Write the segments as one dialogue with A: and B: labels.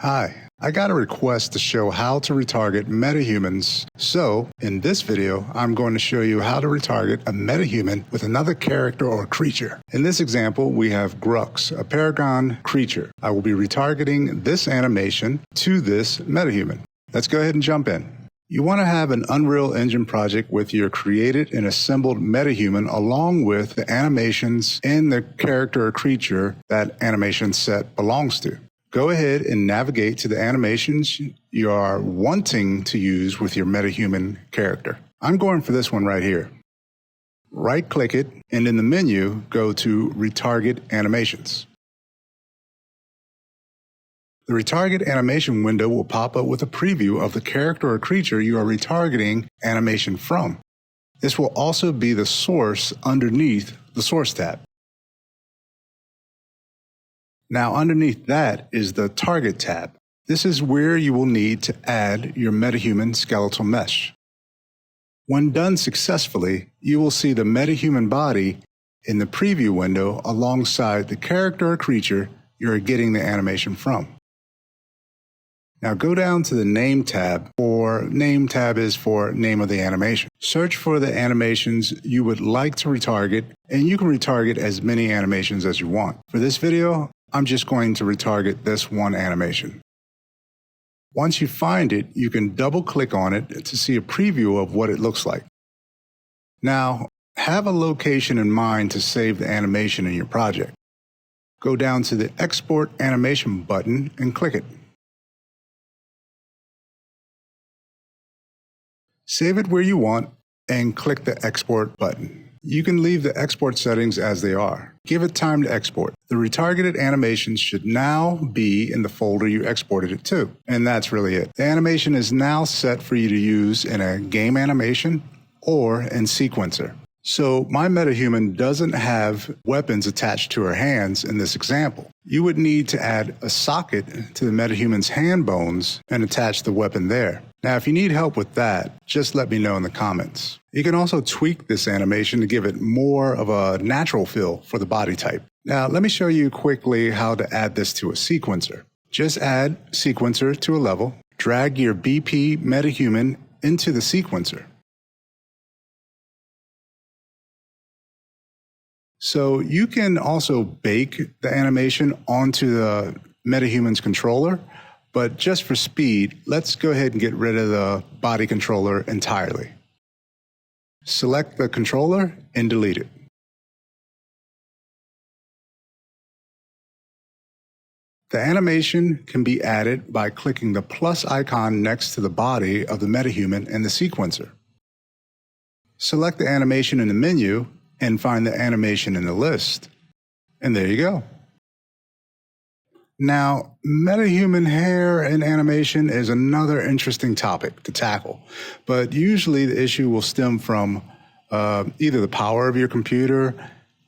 A: Hi, I got a request to show how to retarget metahumans. So, in this video, I'm going to show you how to retarget a metahuman with another character or creature. In this example, we have Grux, a paragon creature. I will be retargeting this animation to this metahuman. Let's go ahead and jump in. You want to have an Unreal Engine project with your created and assembled metahuman along with the animations and the character or creature that animation set belongs to. Go ahead and navigate to the animations you are wanting to use with your metahuman character. I'm going for this one right here. Right-click it, and in the menu, go to Retarget Animations. The Retarget Animation window will pop up with a preview of the character or creature you are retargeting animation from. This will also be the source underneath the Source tab. Now, underneath that is the Target tab. This is where you will need to add your metahuman skeletal mesh. When done successfully, you will see the metahuman body in the preview window alongside the character or creature you are getting the animation from. Now go down to the Name tab, or Name tab is for name of the animation. Search for the animations you would like to retarget, and you can retarget as many animations as you want. For this video, I'm just going to retarget this one animation. Once you find it, you can double-click on it to see a preview of what it looks like. Now, have a location in mind to save the animation in your project. Go down to the Export Animation button and click it. Save it where you want and click the Export button. You can leave the export settings as they are. Give it time to export. The retargeted animations should now be in the folder you exported it to. And that's really it. The animation is now set for you to use in a game animation or in Sequencer. So my metahuman doesn't have weapons attached to her hands in this example. You would need to add a socket to the metahuman's hand bones and attach the weapon there. Now, if you need help with that, just let me know in the comments. You can also tweak this animation to give it more of a natural feel for the body type. Now, let me show you quickly how to add this to a sequencer. Just add sequencer to a level, drag your BP metahuman into the sequencer. So you can also bake the animation onto the metahuman's controller, but just for speed, let's go ahead and get rid of the body controller entirely. Select the controller and delete it. The animation can be added by clicking the plus icon next to the body of the metahuman in the sequencer. Select the animation in the menu and find the animation in the list. And there you go. Now, metahuman hair and animation is another interesting topic to tackle, but usually the issue will stem from either the power of your computer,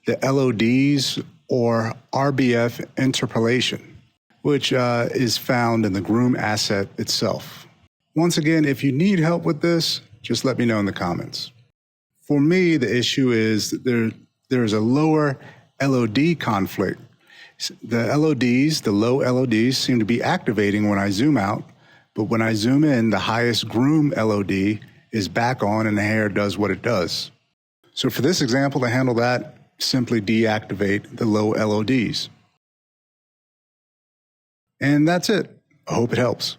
A: the LODs, or RBF interpolation, which is found in the groom asset itself. Once again, if you need help with this, just let me know in the comments. For me, the issue is there's a lower LOD conflict. The LODs, the low LODs, seem to be activating when I zoom out, but when I zoom in, the highest groom LOD is back on and the hair does what it does. So for this example, to handle that, simply deactivate the low LODs. And that's it. I hope it helps.